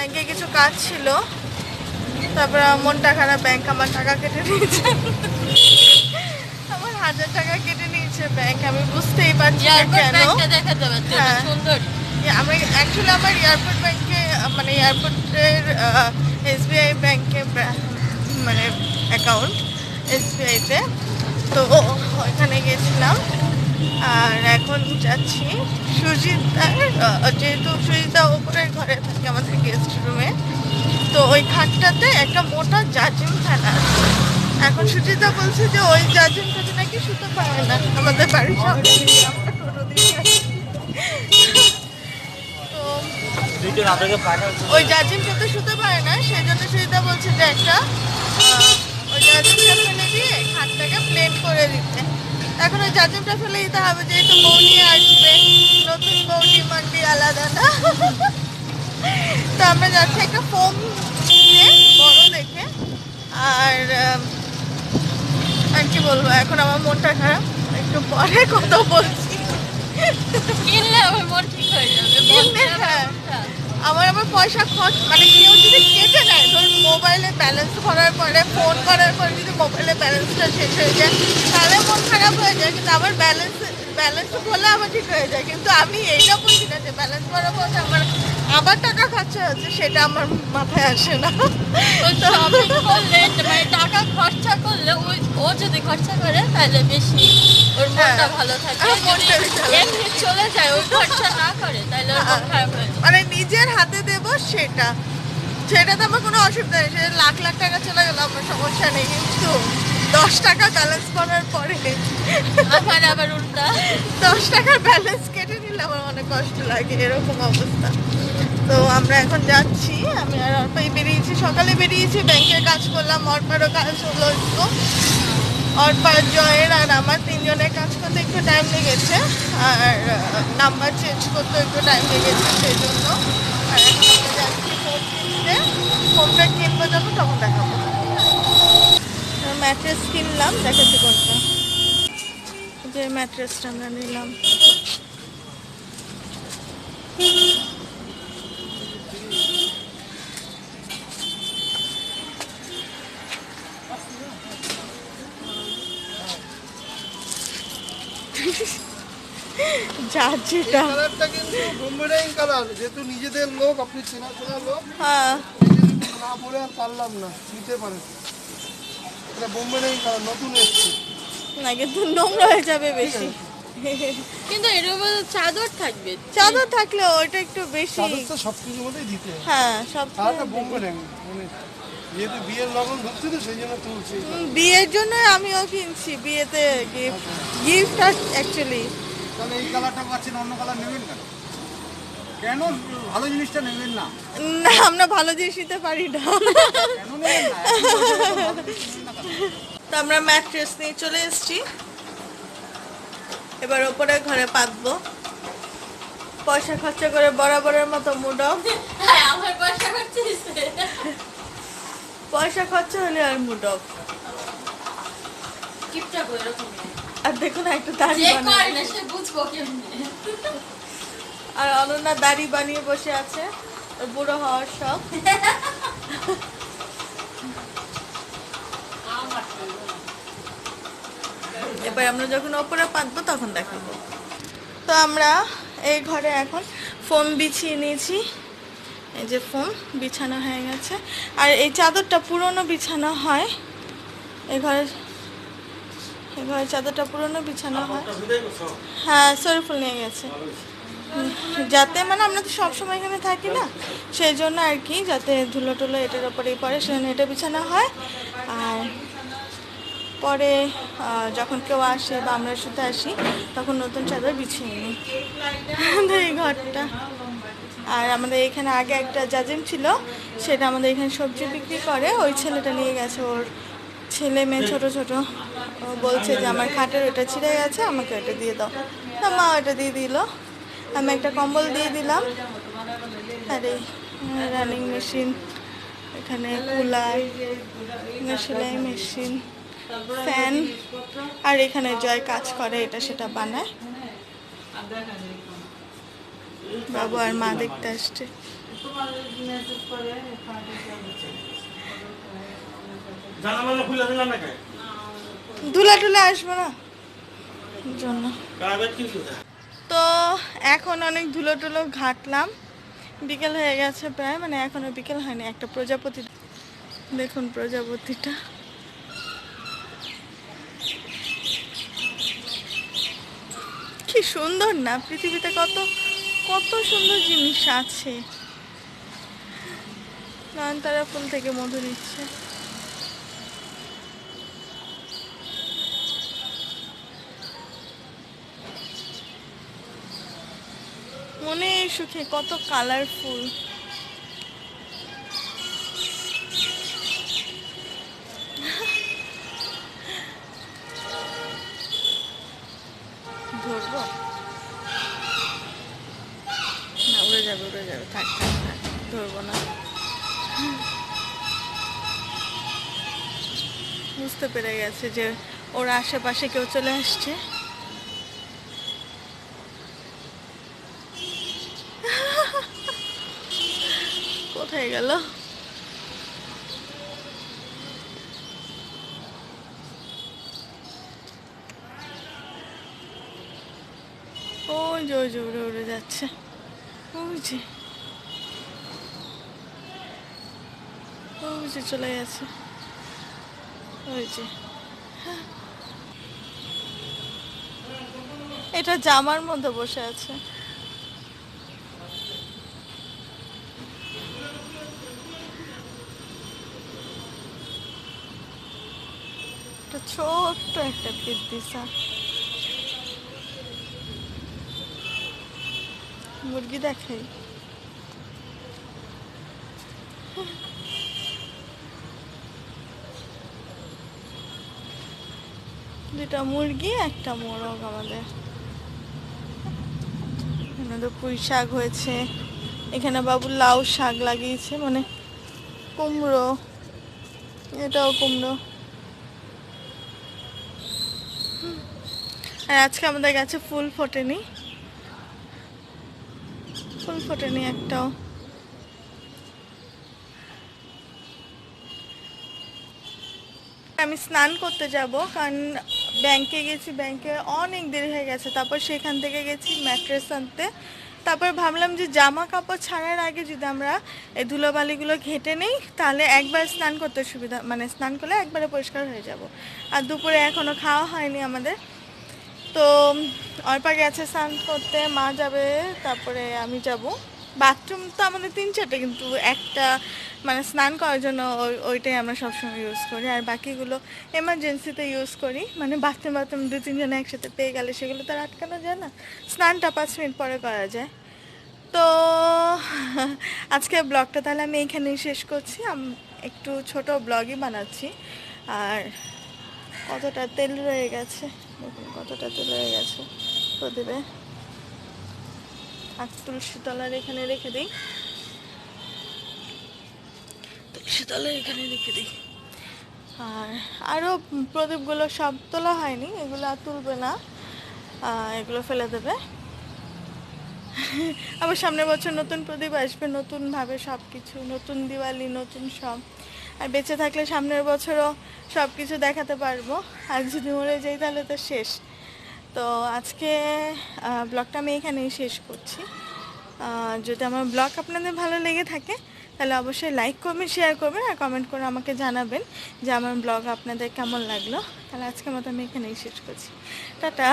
ব্যাংকে কিছু কাজ ছিল, তারপর মনটা খারাপ, ব্যাংক আমার টাকা কেটে নিয়েছে। আমার 1000 টাকা কেটে নিয়েছে ব্যাংক, আমি বুঝতেই পারছি না কেন। হ্যাঁ আমি অ্যাকচুয়ালি আমার এয়ারপোর্ট ব্যাংকে মানে এয়ারপোর্টের SBI ব্যাংকে মানে অ্যাকাউন্ট SBI-তে, তো ওইখানে গেছিলাম। আর এখন যাচ্ছি সুজিতার, যেহেতু সুজিতা ওপরের ঘরে থাকে আমাদের গেস্ট রুমে, তো ওই খাটটাতে একটা মোটা জাজিম ফেলা আছে। এখন সুজিতা বলছে যে ওই জাজিমটাতে নাকি শুতে পারে না, আমাদের বাড়ির সামনে আমরা টোটো দিয়ে যাচ্ছি। তো ওই জাজিমটাতে শুতে পারে না, সেই জন্য সুজিতা বলছে যে একটা ওই জাজিমটা ফেলে দিয়ে খাটটাকে প্লেন করে দিতে। এখন ওই জাজিমটা ফেলে দিতে হবে, যেহেতু বউ নিয়ে আসবে, নতুন বউ ডিমান্ডই আলাদা না। তো আমরা যাচ্ছি একটা ফোম নিয়ে বড় দেখে। আর কি বলবো, এখন আমার মনটা খারাপ, একটু পরে কথা বলছি। কিনলে আমার মন ঠিক হয়ে যাবে। হ্যাঁ আমার পয়সা খরচ, মানে কেউ যদি কেটে নেয়, ধরুন মোবাইলে ব্যালেন্স ভরার পরে, ফোন করার পরে যদি মোবাইলে ব্যালেন্সটা শেষ হয়ে যায় তাহলে মন খারাপ হয়ে যায়, কিন্তু আবার ব্যালেন্স ভরলে আবার ঠিক হয়ে যায়। কিন্তু আমি এইটা বুঝি না যে ব্যালেন্স ভরার পরে আমার আবার টাকা খরচা হচ্ছে, সেটা আমার মাথায় আসে না। শপিং করলে মানে টাকা খরচা করলে ও যদি খরচা করে তাহলে বেশি ওর মনটা ভালো থাকে। এমনি চলে যায়, ওই খরচা না করে তাহলে ওর মন খারাপ হয়। মানে নিজের হাতে দেবো সেটাতে আমার কোনো অসুবিধা নেই, সেটা লাখ লাখ টাকা চলে গেল আমার সমস্যা নেই, কিন্তু 10 টাকা ব্যালেন্স করার পরে আমার আবার উল্টা 10 টাকার ব্যালেন্স কেটে নিলে আমার অনেক কষ্ট লাগে, এরকম অবস্থা। তো আমরা এখন যাচ্ছি, আমি আর অর্পাই বেরিয়েছি, সকালে বেরিয়েছি, ব্যাংকের কাজ করলাম, অর্পারও কাজ হলো একটু, অর্পার, জয়ের আর আমার 3 জনের কাজ করতে একটু টাইম লেগেছে, আর নাম্বার চেঞ্জ করতে একটু টাইম লেগেছে, সেই জন্য। আর এখন আমরা যাচ্ছি ফোন কিনতে, ফোনটা কিনবো যখন তখন দেখাবো। ম্যাট্রেস কিনলাম, দেখাচ্ছি কোনটা, যে ম্যাট্রেসটা আমরা নিলাম। যার যেটা কালারটা কিন্তু বোম্বেডাইং কালার, যেহেতু নিজেদের লোক, আপনি চেনা লোক, হ্যাঁ না পরে আর পারলাম না, নিতে পারেন। এটা বোম্বেডাইং কালার, নতুন এসছে না, কিন্তু নোংরা হয়ে যাবে বেশি। কিন্তু এর মধ্যে চাদর থাকবে, চাদর থাকলে ওইটা একটু বেশি। চাদর তো সব কিছুর মধ্যেই দিতে হয়। হ্যাঁ সব আর একটা বোম্বেডাইং, মানে যেহেতু বিয়ের লগন ধরছে তো সেই জন্য তুলছি। বিয়ের জন্য আমিও কিনছি, বিয়েতে গিফট অ্যাকচুয়ালি। তাহলে এই কালারটা পাচ্ছেন, অন্য কালার নেবেন কেন? কেন ভালো জিনিসটা নেবেন না? না, আমরা ভালো জিনিস নিতে পারি না। কেন নেবেন না? তো আমরা ম্যাট্রেস নিয়ে চলে এসেছি, এবার ওপরে ঘরে পাতবো। পয়সা খরচা করে বরাবরের মতো মুড অফ। আমার পয়সা খরচা দিছে। পয়সা খরচা হলে আর মুড অফ। কিপটা করে এরকম আর দেখুন একটা দাড়ি যে করে বানিয়ে, না সে বুঝবো কেমনে। আর অনন্যা দাড়ি বানিয়ে বসে আছে, ওর বুড়ো হওয়ার শখ। এবার আমরা যখন ওপরে পাতবো তখন দেখাবো। তো আমরা এই ঘরে এখন ফোম বিছিয়ে নিয়েছি, এই যে ফোম বিছানো হয়ে গেছে। আর এই চাদরটা পুরনো বিছানো হয়, এই ঘরে চাদরটা পুরনো বিছানো হয়। হ্যাঁ শরীফুল নিয়ে গেছে, যাতে মানে আমরা তো সবসময় এখানে থাকি না, সেই জন্য আর কি, যাতে ধুলো টুলো এটার ওপরেই পড়ে, সেজন্য এটা বিছানো হয়। আর পরে যখন কেউ আসে বা আমরা শুতে আসি তখন নতুন চাদর বিছিয়ে নিই এই ঘরটা। আর আমাদের এখানে আগে একটা জাজিম ছিল, সেটা আমাদের এখানে সবজি বিক্রি করে, ওই ছেলেটা নিয়ে গেছে, ওর ছেলে মেয়ে ছোট ছোট, ও বলছে যে আমার খাটের ওটা ছিঁড়ে গেছে, আমাকে ওটা দিয়ে দাও। তা মা ওটা দিয়ে দিল, আমি একটা কম্বল দিয়ে দিলাম। আর এই রানিং মেশিন, এখানে কুলার, সেলাই মেশিন, ফ্যান, আর এখানে জয় কাজ করে, এটা সেটা বানায়। বাবু আর মা দেখতে আসছে। জানালা খুলে দিলাম না কেন? ধুলা টুলা আসবে না জন্য। কাগজ কিন্তু দেখ। তো এখন অনেক ধুলো টুলো ঘাটলাম, বিকেল হয়ে গেছে প্রায়, মানে এখনো বিকেল হয়নি। একটা প্রজাপতি দেখুন, প্রজাপতিটা কি সুন্দর না, পৃথিবীতে কত কত সুন্দর জিনিস আছে। নয়নতারা ফুল থেকে মধু নিচ্ছে। মনে সুখে কত কালারফুল। ধরবো না, উড়ে যাবে উড়ে যাবে, থাক থাক থাক, ধরবো না। বুঝতে পেরে গেছে যে ওর আশেপাশে কেউ চলে আসছে। কোথায় গেল? ওই যে ওই যে উড়ে উড়ে যাচ্ছে, ওই যে ওই যে চলে গেছে, ওই যে। এটা জামার মধ্যে বসে আছে। একটা ছোট্ট একটা পিদ্দিসা মুরগি দেখাই। দুটা মুরগি, একটা মোরগ আমাদের। এখানে তো পুঁই শাক হয়েছে, এখানে বাবু লাউ শাক লাগিয়েছে, মানে কুমড়ো, এটাও কুমড়ো। আর আজকে আমাদের গাছে ফুল ফোটেনি, ফুল ফোটেনি একটাও। আমি স্নান করতে যাব, কারণ ব্যাংকে গেছি, ব্যাংকে অনেক দেরি হয়ে গেছে। তারপর সেখান থেকে গেছি ম্যাট্রেস আনতে। তারপর ভাবলাম যে জামা কাপড় ছাড়ার আগে যদি আমরা এই ধুলোবালিগুলো ঘেটে নেই, তাহলে একবার স্নান করতে সুবিধা, মানে স্নান করলে একবারে পরিষ্কার হয়ে যাব। আর দুপুরে এখনও খাওয়া হয়নি আমাদের। তো অর্পা গেছে স্নান করতে, মা যাবে, তারপরে আমি যাব। বাথরুম তো আমাদের 3-4টে, কিন্তু একটা মানে স্নান করার জন্য ওইটাই আমরা সবসময় ইউজ করি। আর বাকিগুলো এমার্জেন্সিতে ইউজ করি, মানে বাথরুম 2-3 জনে একসাথে পেয়ে গেলে সেগুলো তো আর আটকানো যায় না, স্নানটা 5 মিনিট পরে করা যায়। তো আজকে ব্লগটা তাহলে আমি এইখানেই শেষ করছি। একটু ছোট ব্লগই বানাচ্ছি। আর কতটা তেল রয়ে গেছে দেখুন, কতটা তেল রয়ে গেছে প্রদীপে। আর তুলসী তলার এখানে রেখে দিই, তুলসী তলার এখানে রেখে দিই। আর আরও প্রদীপগুলো সব তোলা হয়নি, এগুলো আর তুলবে না, এগুলো ফেলে দেবে। আবার সামনের বছর নতুন প্রদীপ আসবে, নতুনভাবে সব কিছু, নতুন দিওয়ালি, নতুন সব। আর বেঁচে থাকলে সামনের বছরও সব কিছু দেখাতে পারবো। আর যদি মরে যাই তাহলে তো শেষ। তো আজকে ব্লগটা আমি এখানেই শেষ করছি। যদি আমার ব্লগ আপনাদের ভালো লেগে থাকে তাহলে অবশ্যই লাইক করবেন, শেয়ার করবেন, আর কমেন্ট করে আমাকে জানাবেন যে আমার ব্লগ আপনাদের কেমন লাগলো। তাহলে আজকের মতো আমি এখানেই শেষ করছি। টাটা।